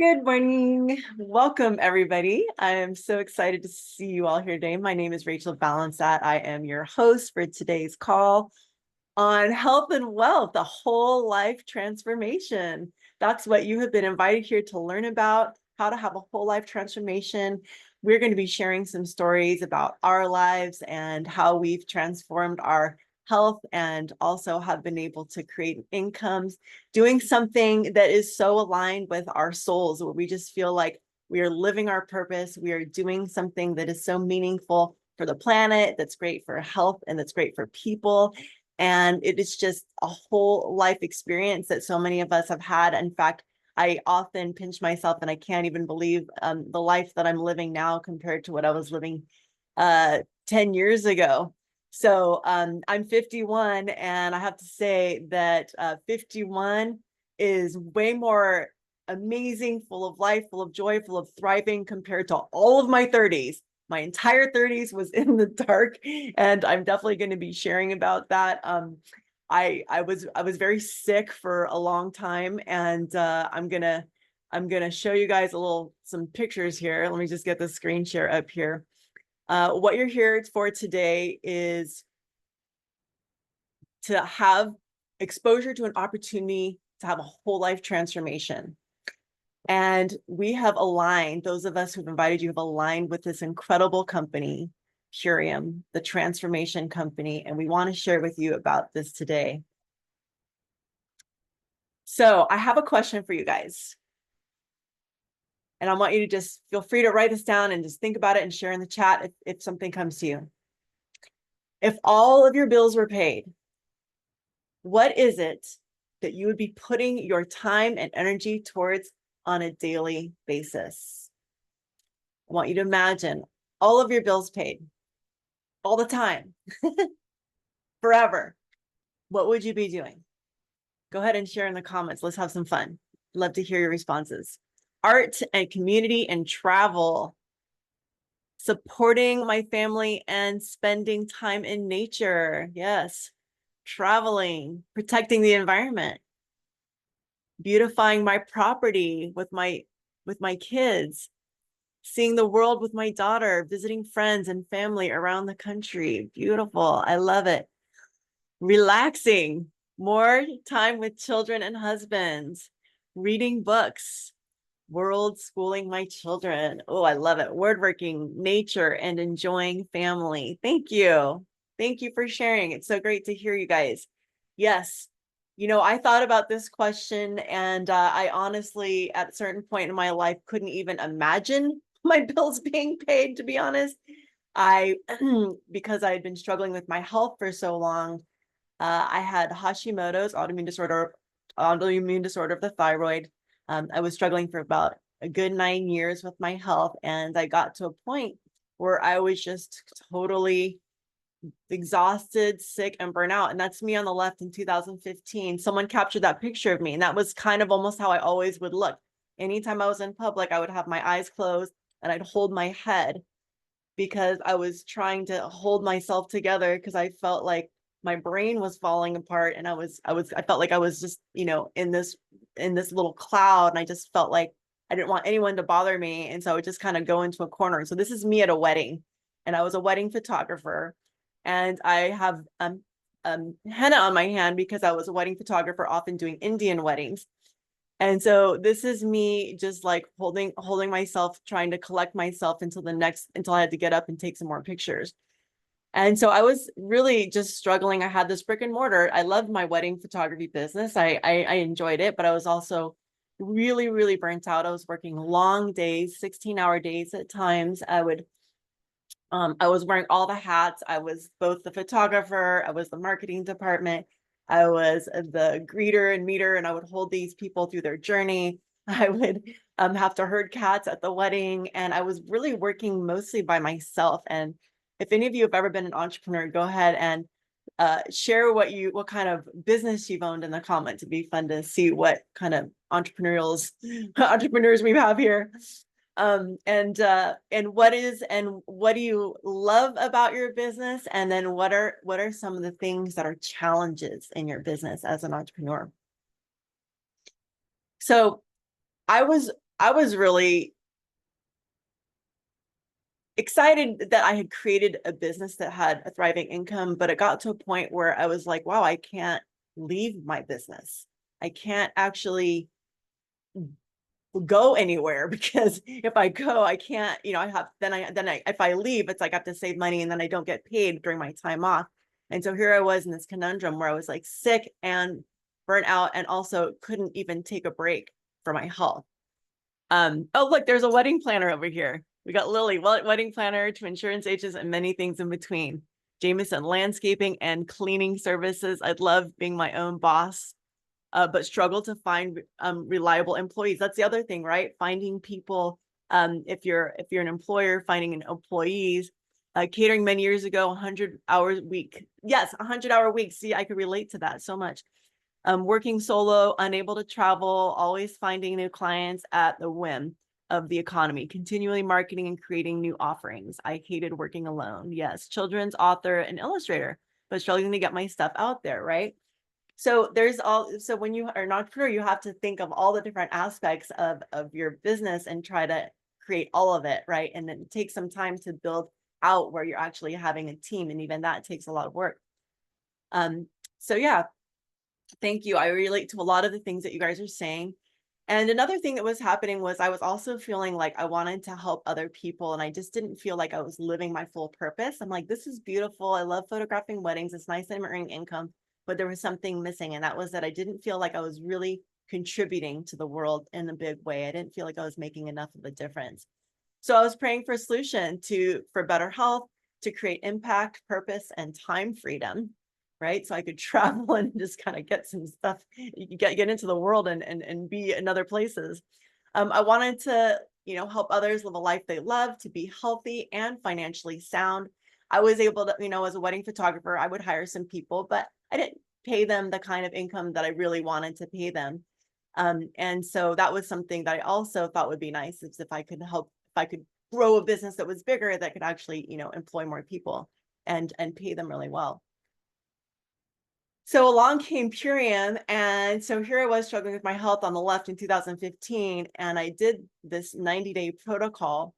Good morning. Welcome, everybody. I am so excited to see you all here today. My name is Rachel Balancet. I am your host for today's call on health and wealth, the whole life transformation. That's what you have been invited here to learn about, how to have a whole life transformation. We're going to be sharing some stories about our lives and how we've transformed our health and also have been able to create incomes doing something that is so aligned with our souls, where we just feel like we are living our purpose. We are doing something that is so meaningful for the planet, that's great for health, and that's great for people. And it is just a whole life experience that so many of us have had. In fact, I often pinch myself and I can't even believe the life that I'm living now compared to what I was living 10 years ago. So I'm 51, and I have to say that 51 is way more amazing, full of life, full of joy, full of thriving compared to all of my 30s. My entire 30s was in the dark, and I'm definitely going to be sharing about that. I was very sick for a long time, and I'm gonna show you guys some pictures here. Let me just get the screen share up here. What you're here for today is to have exposure to an opportunity to have a whole life transformation. And we have aligned, those of us who've invited you have aligned with this incredible company, Purium, the transformation company, and we want to share with you about this today. So I have a question for you guys. And I want you to just feel free to write this down and just think about it and share in the chat if something comes to you. If all of your bills were paid, what is it that you would be putting your time and energy towards on a daily basis? I want you to imagine all of your bills paid all the time, forever. What would you be doing? Go ahead and share in the comments. Let's have some fun. Love to hear your responses. Art and community and travel. Supporting my family and spending time in nature. Yes. Traveling, protecting the environment, beautifying my property with my kids, seeing the world with my daughter, visiting friends and family around the country. Beautiful. I love it. Relaxing, more time with children and husbands, reading books, world schooling my children. Oh, I love it. Wordworking, nature, and enjoying family. Thank you. Thank you for sharing. It's so great to hear you guys. Yes. I thought about this question, and I honestly, at a certain point in my life, couldn't even imagine my bills being paid, to be honest. Because I had been struggling with my health for so long, I had Hashimoto's autoimmune disorder of the thyroid. I was struggling for about a good 9 years with my health, and I got to a point where I was just totally exhausted, sick, and burnout. And that's me on the left in 2015. Someone captured that picture of me, and that was kind of almost how I always would look. Anytime I was in public, I would have my eyes closed and I'd hold my head because I was trying to hold myself together because I felt like my brain was falling apart, and I felt like I was just, in this little cloud, and I just felt like I didn't want anyone to bother me. And so I would just kind of go into a corner. So this is me at a wedding, and I was a wedding photographer, and I have henna on my hand because I was a wedding photographer, often doing Indian weddings. And so this is me just like holding myself, trying to collect myself until I had to get up and take some more pictures. And so I was really just struggling. I had this brick and mortar. I loved my wedding photography business. I enjoyed it, but I was also really, really burnt out. I was working long days, 16-hour days at times. I was wearing all the hats. I was both the photographer, I was the marketing department, I was the greeter and meter, and I would hold these people through their journey. I would have to herd cats at the wedding, and I was really working mostly by myself. And if any of you have ever been an entrepreneur, go ahead and share what kind of business you've owned in the comments. It'd be fun to see what kind of entrepreneurs we have here. And what do you love about your business? And then what are some of the things that are challenges in your business as an entrepreneur? So I was I was really excited that I had created a business that had a thriving income, but it got to a point where I was like, wow, I can't leave my business. I can't actually go anywhere because if I go, I can't, I have, if I leave, it's like I have to save money and then I don't get paid during my time off. And so here I was in this conundrum where I was like sick and burnt out and also couldn't even take a break for my health. Oh, look, there's a wedding planner over here. We got Lily, wedding planner to insurance agents and many things in between. Jameson, landscaping and cleaning services. I'd love being my own boss, but struggle to find reliable employees. That's the other thing, right? Finding people. If you're an employer, finding an employees. Catering many years ago, 100 hours a week. Yes, 100-hour week. See, I could relate to that so much. Working solo, unable to travel, always finding new clients at the whim of the economy, continually marketing and creating new offerings. I hated working alone. Yes, children's author and illustrator, but struggling to get my stuff out there, right? So so when you are an entrepreneur, you have to think of all the different aspects of your business and try to create all of it, right? And then take some time to build out where you're actually having a team. And even that takes a lot of work. So yeah, thank you. I relate to a lot of the things that you guys are saying. And another thing that was happening was I was also feeling like I wanted to help other people. And I just didn't feel like I was living my full purpose. I'm like, this is beautiful. I love photographing weddings. It's nice that I'm earning income, but there was something missing. And that was that I didn't feel like I was really contributing to the world in a big way. I didn't feel like I was making enough of a difference. So I was praying for a solution for better health, to create impact, purpose, and time freedom, right? So I could travel and just kind of get some stuff, get into the world and be in other places. I wanted to, help others live a life they love, to be healthy and financially sound. I was able to, as a wedding photographer, I would hire some people, but I didn't pay them the kind of income that I really wanted to pay them. And so that was something that I also thought would be nice, is if I could grow a business that was bigger, that could actually, employ more people and pay them really well. So along came Purium. And so here I was struggling with my health on the left in 2015. And I did this 90-day protocol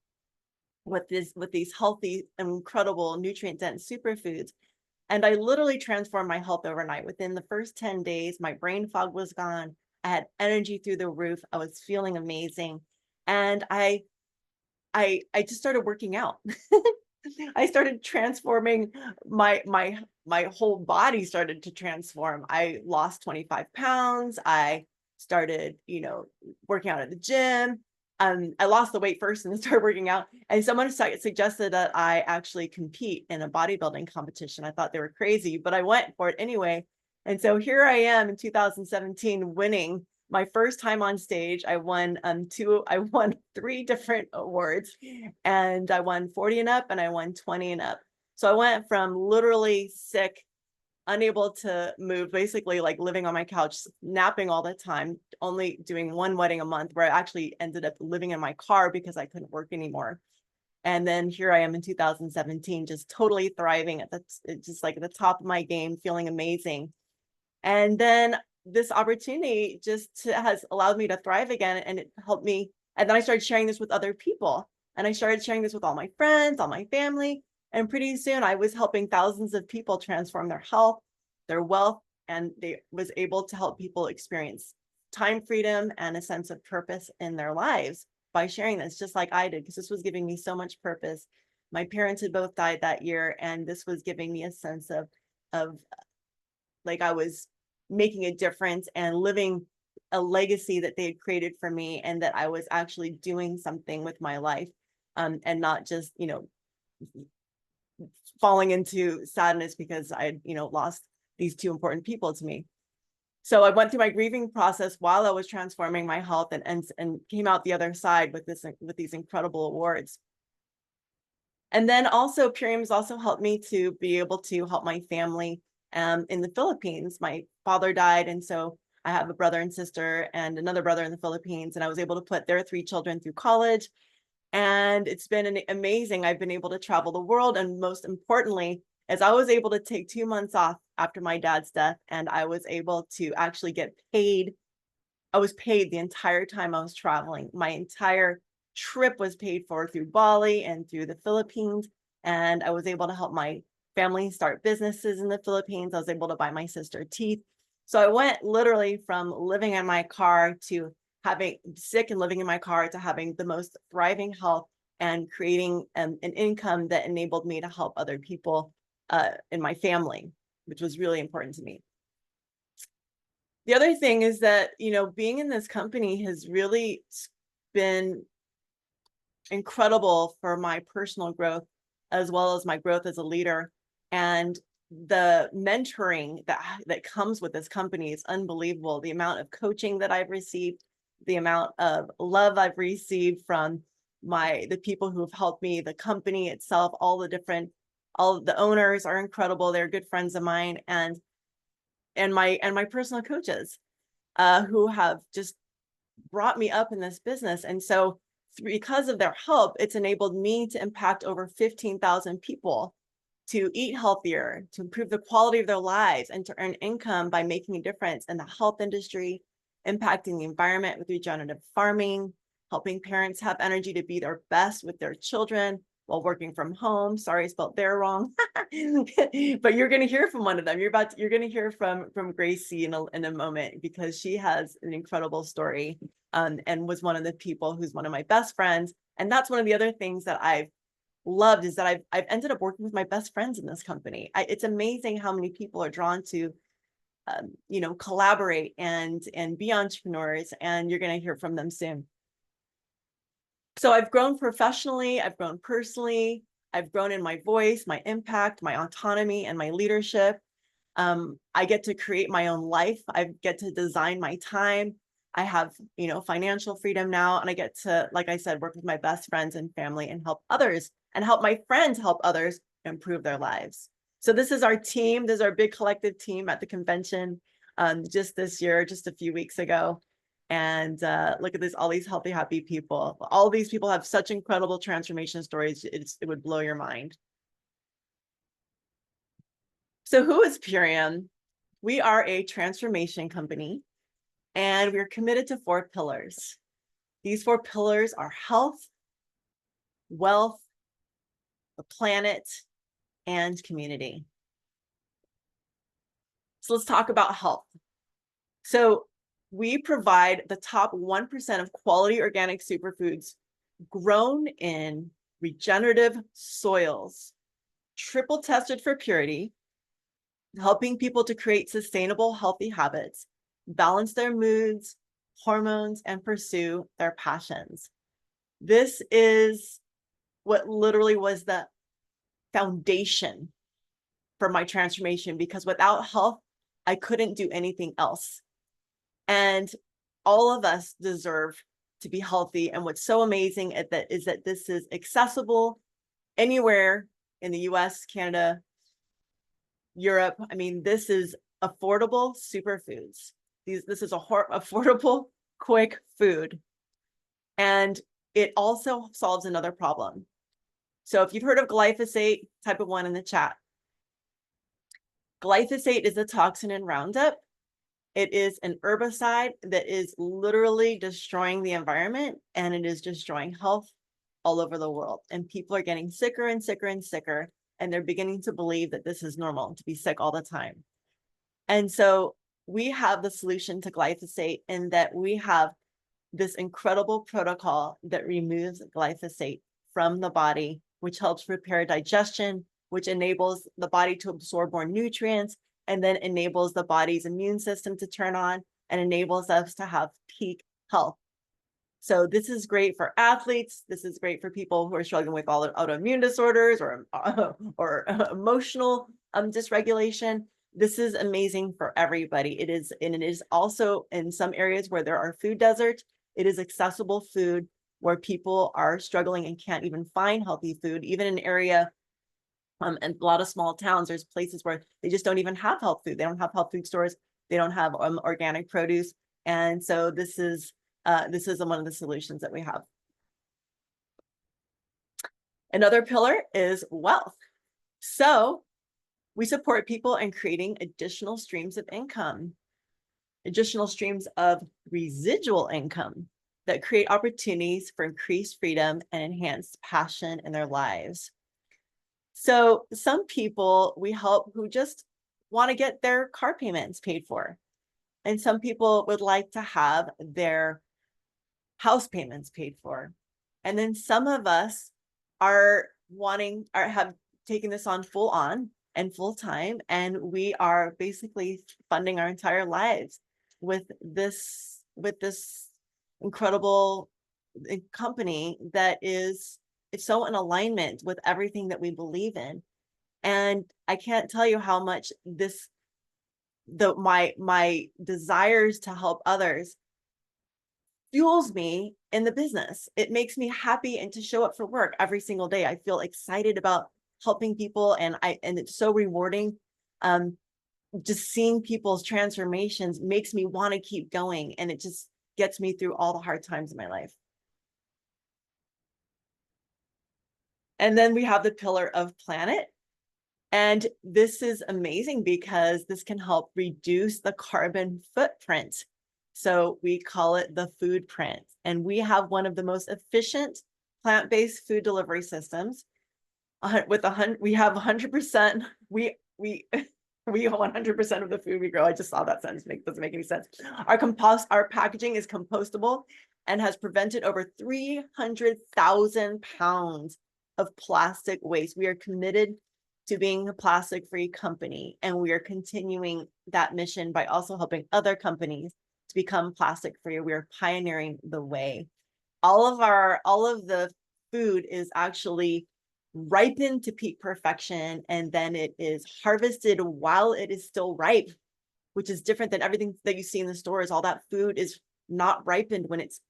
with these healthy, incredible nutrient dense superfoods. And I literally transformed my health overnight. Within the first 10 days, my brain fog was gone. I had energy through the roof. I was feeling amazing. And I just started working out. I started transforming my whole body started to transform. I lost 25 pounds. I started, working out at the gym. I lost the weight first and then started working out. And someone suggested that I actually compete in a bodybuilding competition. I thought they were crazy, but I went for it anyway. And so here I am in 2017 winning my first time on stage. I won 3 different awards, and I won 40 and up and I won 20 and up. So I went from literally sick, unable to move, basically like living on my couch, napping all the time, only doing one wedding a month, where I actually ended up living in my car because I couldn't work anymore. And then here I am in 2017, just totally thriving just like at the top of my game, feeling amazing. And then this opportunity just has allowed me to thrive again, and it helped me. And then I started sharing this with other people, and I started sharing this with all my friends, all my family. And pretty soon I was helping thousands of people transform their health, their wealth, and they was able to help people experience time freedom and a sense of purpose in their lives by sharing this, just like I did, because this was giving me so much purpose. My parents had both died that year, and this was giving me a sense of like I was making a difference and living a legacy that they had created for me, and that I was actually doing something with my life, and not just, falling into sadness because I had, lost these 2 important people to me. So I went through my grieving process while I was transforming my health, and came out the other side with these incredible awards. And then also Purium's also helped me to be able to help my family in the Philippines. My father died, and so I have a brother and sister and another brother in the Philippines, and I was able to put their 3 children through college. And it's been amazing. I've been able to travel the world, and most importantly, as I was able to take 2 months off after my dad's death, and I was able to actually get paid I was paid the entire time I was traveling. My entire trip was paid for through Bali and through the Philippines. And I was able to help my family start businesses in the Philippines. I was able to buy my sister teeth. So I went literally from living in my car to having sick and living in my car to having the most thriving health and creating an income that enabled me to help other people in my family, which was really important to me. The other thing is that, being in this company has really been incredible for my personal growth, as well as my growth as a leader. And the mentoring that comes with this company is unbelievable. The amount of coaching that I've received, the amount of love I've received from the people who have helped me, the company itself, all of the owners are incredible. They're good friends of mine, and my personal coaches who have just brought me up in this business. And so because of their help, it's enabled me to impact over 15,000 people to eat healthier, to improve the quality of their lives, and to earn income by making a difference in the health industry, impacting the environment with regenerative farming, helping parents have energy to be their best with their children while working from home. Sorry, I spelled there wrong. But you're going to hear from one of them. You're going to hear from Gracie in a moment, because she has an incredible story, and was one of the people who's one of my best friends. And that's one of the other things that I've loved, is that I've ended up working with my best friends in this company. It's amazing how many people are drawn to collaborate and be entrepreneurs, and you're going to hear from them soon. So I've grown professionally, I've grown personally, I've grown in my voice, my impact, my autonomy, and my leadership. I get to create my own life. I get to design my time. I have, financial freedom now, and I get to, like I said, work with my best friends and family and help others, and help my friends help others improve their lives. So this is our team. This is our big collective team at the convention just this year, just a few weeks ago. And look at this, all these healthy, happy people. All these people have such incredible transformation stories. It would blow your mind. So who is Purium? We are a transformation company, and we're committed to 4 pillars. These 4 pillars are health, wealth, the planet, and community. So let's talk about health. So we provide the top 1% of quality organic superfoods grown in regenerative soils, triple tested for purity, helping people to create sustainable, healthy habits, balance their moods, hormones, and pursue their passions. This is what literally was the foundation for my transformation, because without health, I couldn't do anything else. And all of us deserve to be healthy. And what's so amazing is that this is accessible anywhere in the US, Canada, Europe. I mean, this is affordable superfoods. This is affordable, quick food. And it also solves another problem. So if you've heard of glyphosate, type of 1 in the chat. Glyphosate is a toxin in Roundup. It is an herbicide that is literally destroying the environment, and it is destroying health all over the world. And people are getting sicker and sicker and sicker, and they're beginning to believe that this is normal, to be sick all the time. And so we have the solution to glyphosate, in that we have this incredible protocol that removes glyphosate from the body, which helps repair digestion, which enables the body to absorb more nutrients, and then enables the body's immune system to turn on, and enables us to have peak health. So this is great for athletes. This is great for people who are struggling with all autoimmune disorders or emotional dysregulation. This is amazing for everybody. It is, and it is also in some areas where there are food deserts. It is accessible food where people are struggling and can't even find healthy food. Even in area, and a lot of small towns, there's places where they just don't even have health food. They don't have health food stores. They don't have organic produce. And so this is one of the solutions that we have. Another pillar is wealth. So we support people in creating additional streams of income. additional streams of residual income that create opportunities for increased freedom and enhanced passion in their lives. So some people we help who just want to get their car payments paid for. And some people would like to have their house payments paid for. And then some of us are have taken this on full time, and we are basically funding our entire lives with this incredible company that is, it's so in alignment with everything that we believe in. And I can't tell you how much my desires to help others fuels me in the business. It makes me happy and to show up for work every single day. I feel excited about helping people, and it's so rewarding. Just seeing people's transformations makes me want to keep going, and it just gets me through all the hard times in my life. And then we have the pillar of planet. And this is amazing because this can help reduce the carbon footprint. So we call it the food print. And we have one of the most efficient plant-based food delivery systems. We have 100%, we 100% of the food we grow. I just saw that sentence, doesn't make any sense. Our packaging is compostable and has prevented over 300,000 pounds of plastic waste. We are committed to being a plastic-free company, and we are continuing that mission by also helping other companies to become plastic-free. We are pioneering the way. All of the food is actually ripened to peak perfection, and then it is harvested while it is still ripe, which is different than everything that you see in the stores. All that food is not ripened when it's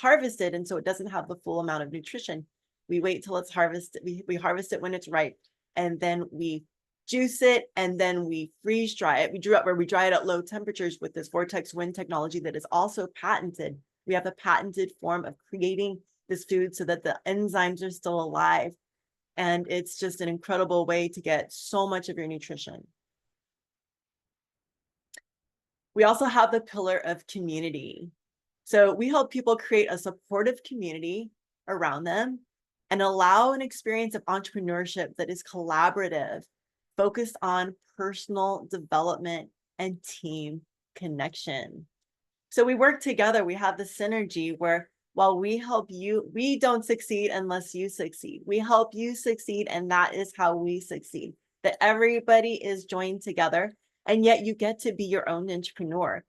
harvested, and so it doesn't have the full amount of nutrition. We wait till it's harvested. We harvest it when it's ripe, and then we juice it, and then we freeze dry it. We dry it at low temperatures with this vortex wind technology that is also patented. We have a patented form of creating this food so that the enzymes are still alive. And it's just an incredible way to get so much of your nutrition. We also have the pillar of community. So we help people create a supportive community around them and allow an experience of entrepreneurship that is collaborative, focused on personal development and team connection. So we work together. We have the synergy where while we help you, we don't succeed unless you succeed. We help you succeed, and that is how we succeed. That everybody is joined together, and yet you get to be your own entrepreneur.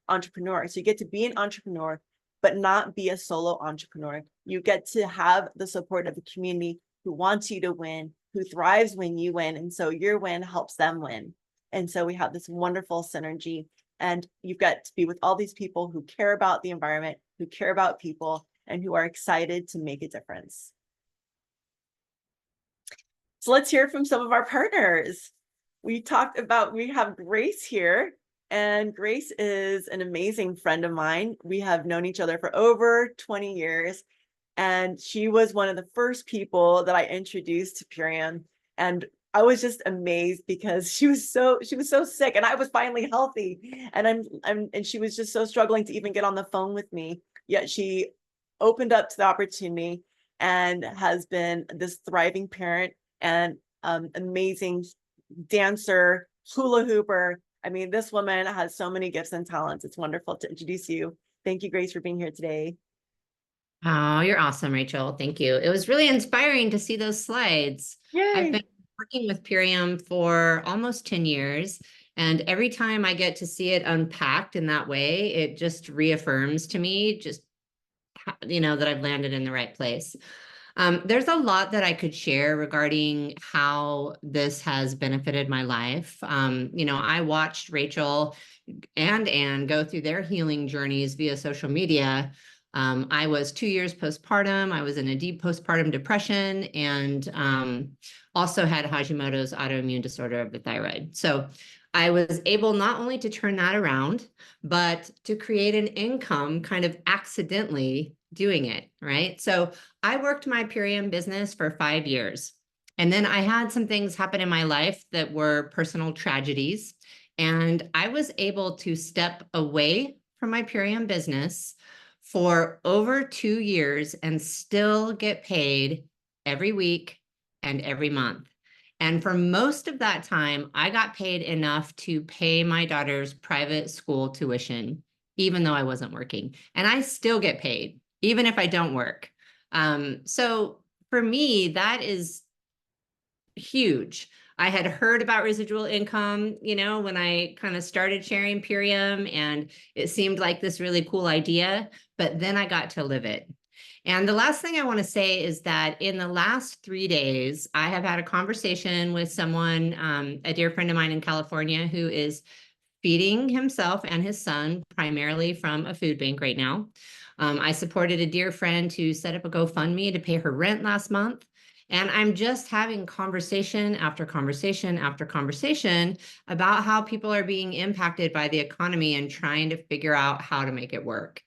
So you get to be an entrepreneur, but not be a solo entrepreneur. You get to have the support of a community who wants you to win, who thrives when you win, and so your win helps them win. And so we have this wonderful synergy, and you've got to be with all these people who care about the environment, who care about people, and who are excited to make a difference. So let's hear from some of our partners. We have Grace here, and Grace is an amazing friend of mine. We have known each other for over 20 years, and she was one of the first people that I introduced to Purium. And I was just amazed because she was so sick, and I was finally healthy, and she was just so struggling to even get on the phone with me. Yet she opened up to the opportunity and has been this thriving parent and amazing dancer, hula hooper. I mean, this woman has so many gifts and talents. It's wonderful to introduce you. Thank you, Grace, for being here today. Oh, you're awesome, Rachel. Thank you. It was really inspiring to see those slides. Yay. I've been working with Purium for almost 10 years. And every time I get to see it unpacked in that way, it just reaffirms to me that I've landed in the right place. There's a lot that I could share regarding how this has benefited my life. I watched Rachel and Anne go through their healing journeys via social media. I was 2 years postpartum. I was in a deep postpartum depression, and also had Hashimoto's autoimmune disorder of the thyroid. So I was able not only to turn that around, but to create an income kind of accidentally doing it, right? So I worked my Purium business for 5 years. And then I had some things happen in my life that were personal tragedies. And I was able to step away from my Purium business for over 2 years and still get paid every week and every month. And for most of that time, I got paid enough to pay my daughter's private school tuition, even though I wasn't working. And I still get paid, even if I don't work. So for me, that is huge. I had heard about residual income, when I kind of started sharing Purium, and it seemed like this really cool idea, but then I got to live it. And the last thing I want to say is that in the last 3 days, I have had a conversation with someone, a dear friend of mine in California, who is feeding himself and his son primarily from a food bank right now. I supported a dear friend to set up a GoFundMe to pay her rent last month. And I'm just having conversation after conversation after conversation about how people are being impacted by the economy and trying to figure out how to make it work.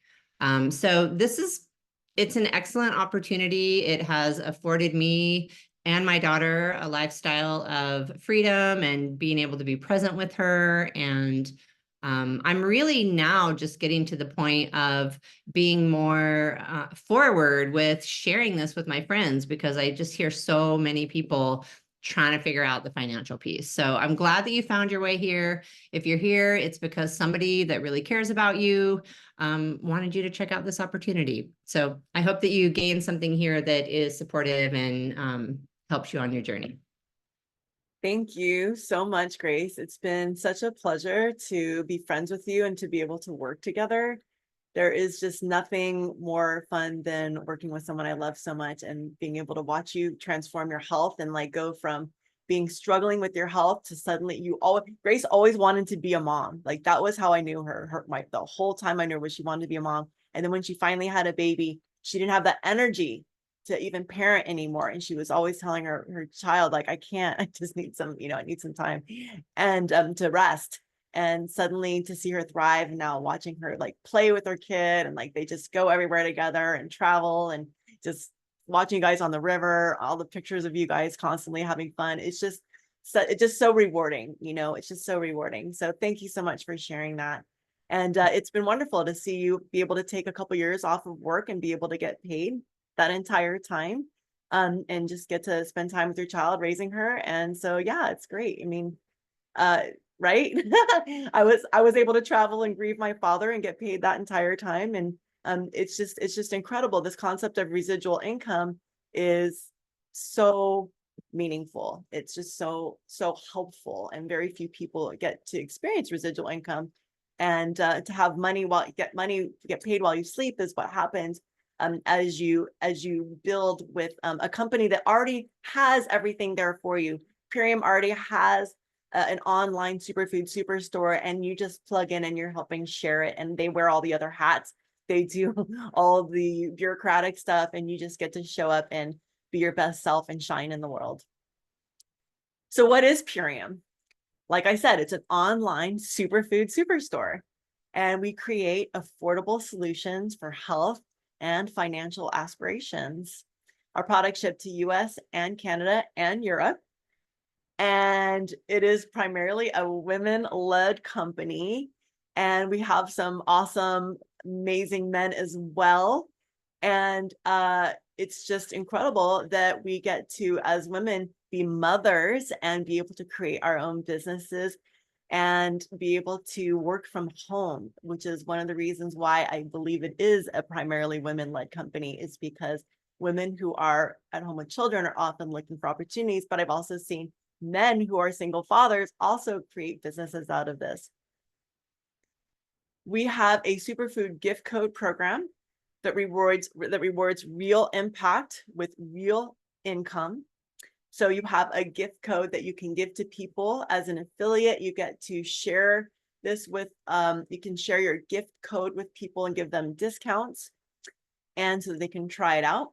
So it's an excellent opportunity. It has afforded me and my daughter a lifestyle of freedom and being able to be present with her. And I'm really now just getting to the point of being more forward with sharing this with my friends, because I just hear so many people trying to figure out the financial piece. So I'm glad that you found your way here. If you're here, it's because somebody that really cares about you wanted you to check out this opportunity. So I hope that you gain something here that is supportive and helps you on your journey. Thank you so much, Grace. It's been such a pleasure to be friends with you and to be able to work together. There is just nothing more fun than working with someone I love so much and being able to watch you transform your health and like go from being struggling with your health to suddenly Grace always wanted to be a mom. Like that was how I knew her. The whole time I knew her was she wanted to be a mom. And then when she finally had a baby, she didn't have that energy to even parent anymore. And she was always telling her child, like, I can't, I just need some, I need some time and to rest. And suddenly to see her thrive now, watching her like play with her kid and like they just go everywhere together and travel and just watching you guys on the river, all the pictures of you guys constantly having fun. It's just so rewarding, it's just so rewarding. So thank you so much for sharing that. And it's been wonderful to see you be able to take a couple years off of work and be able to get paid that entire time and just get to spend time with your child raising her. And so, yeah, it's great. I mean, right. I was able to travel and grieve my father and get paid that entire time. And it's just incredible. This concept of residual income is so meaningful. It's just so helpful, and very few people get to experience residual income. And to have money get paid while you sleep is what happens as you build with a company that already has everything there for you. Purium already has an online superfood superstore, and you just plug in and you're helping share it, and they wear all the other hats. They do all the bureaucratic stuff, and you just get to show up and be your best self and shine in the world. So what is Purium? Like I said, it's an online superfood superstore, and we create affordable solutions for health and financial aspirations. Our products ship to US and Canada and Europe. And it is primarily a women-led company. And we have some awesome, amazing men as well. And it's just incredible that we get to, as women, be mothers and be able to create our own businesses and be able to work from home, which is one of the reasons why I believe it is a primarily women-led company, is because women who are at home with children are often looking for opportunities. But I've also seen men who are single fathers also create businesses out of this. We have a superfood gift code program that rewards real impact with real income. So you have a gift code that you can give to people as an affiliate. You get to share this with, you can share your gift code with people and give them discounts, and so they can try it out.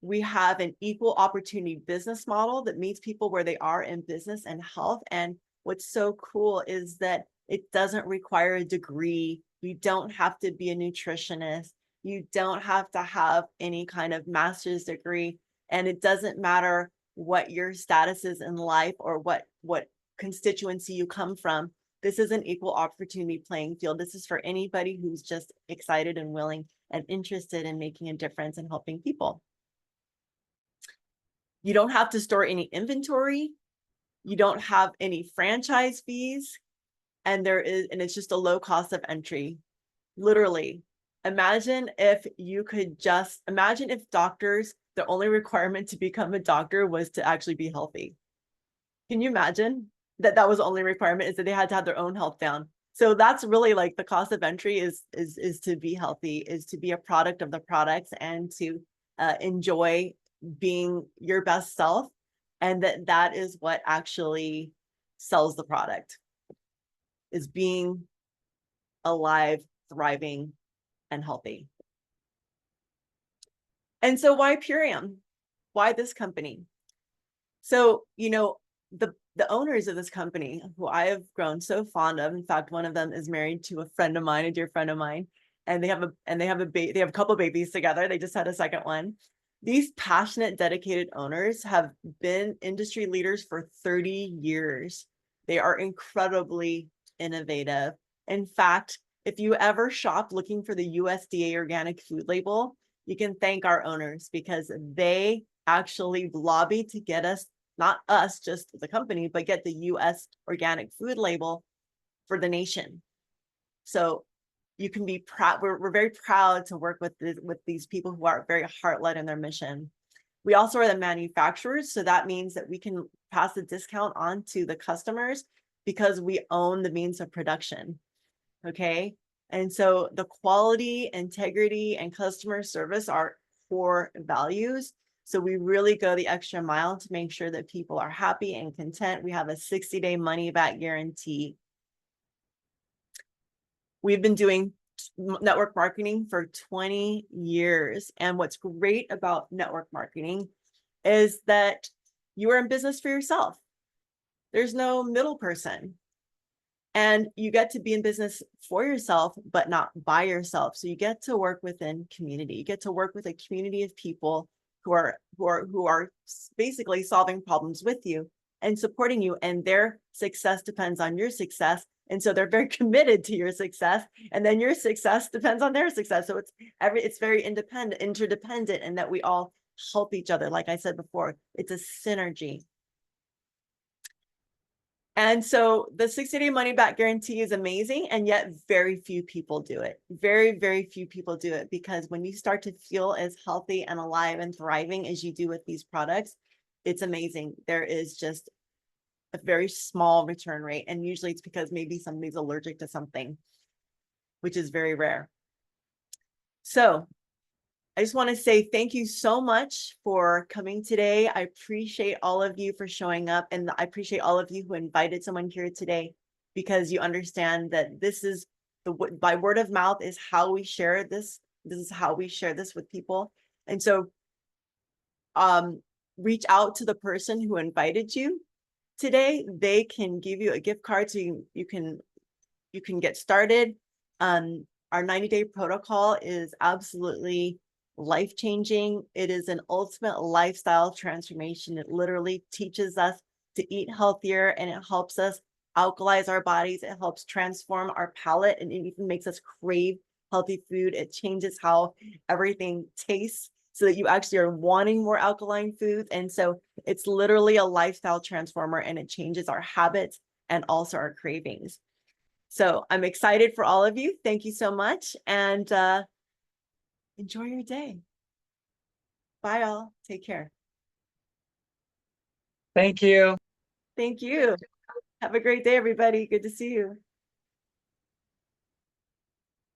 We have an equal opportunity business model that meets people where they are in business and health. And what's so cool is that it doesn't require a degree. You don't have to be a nutritionist. You don't have to have any kind of master's degree. And it doesn't matter what your status is in life or what constituency you come from. This is an equal opportunity playing field. This is for anybody who's just excited and willing and interested in making a difference and helping people. You don't have to store any inventory. You don't have any franchise fees. And it's just a low cost of entry. Literally, imagine if doctors, the only requirement to become a doctor was to actually be healthy. Can you imagine that was the only requirement, is that they had to have their own health down? So that's really like the cost of entry is to be healthy, is to be a product of the products, and to enjoy being your best self. And that is what actually sells the product, is being alive, thriving, and healthy. And so why Purium? Why this company? So, the owners of this company, who I have grown so fond of, in fact, one of them is married to a friend of mine, a dear friend of mine, and they have a couple of babies together. They just had a second one. These passionate, dedicated owners have been industry leaders for 30 years. They are incredibly innovative. In fact, if you ever shop looking for the USDA organic food label, you can thank our owners, because they actually lobby to get us, not us, just the company, but get the US organic food label for the nation. So you can be proud. We're very proud to work with these people who are very heart-led in their mission. We also are the manufacturers, so that means that we can pass the discount on to the customers because we own the means of production. Okay. And so the quality, integrity, and customer service are core values. So we really go the extra mile to make sure that people are happy and content. We have a 60-day money-back guarantee. We've been doing network marketing for 20 years. And what's great about network marketing is that you are in business for yourself. There's no middle person. And you get to be in business for yourself, but not by yourself. So you get to work within community. You get to work with a community of people who are basically solving problems with you and supporting you. And their success depends on your success. And so they're very committed to your success. And then your success depends on their success. So it's very interdependent, and that we all help each other. Like I said before, it's a synergy. And so the 60-day money back guarantee is amazing, and yet very few people do it. Very, very few people do it, because when you start to feel as healthy and alive and thriving as you do with these products, it's amazing. There is just a very small return rate. And usually it's because maybe somebody's allergic to something, which is very rare. So I just want to say thank you so much for coming today. I appreciate all of you for showing up, and I appreciate all of you who invited someone here today, because you understand that this is by word of mouth is how we share this. This is how we share this with people. And so reach out to the person who invited you today. They can give you a gift card so you can get started. Our 90-day protocol is absolutely life-changing. It is an ultimate lifestyle transformation. It literally teaches us to eat healthier, and it helps us alkalize our bodies. It helps transform our palate, and it even makes us crave healthy food. It changes how everything tastes, so that you actually are wanting more alkaline foods. And so it's literally a lifestyle transformer, and it changes our habits and also our cravings. So I'm excited for all of you. Thank you so much, and enjoy your day. Bye all. Take care. Thank you. Thank you. Have a great day, everybody. Good to see you.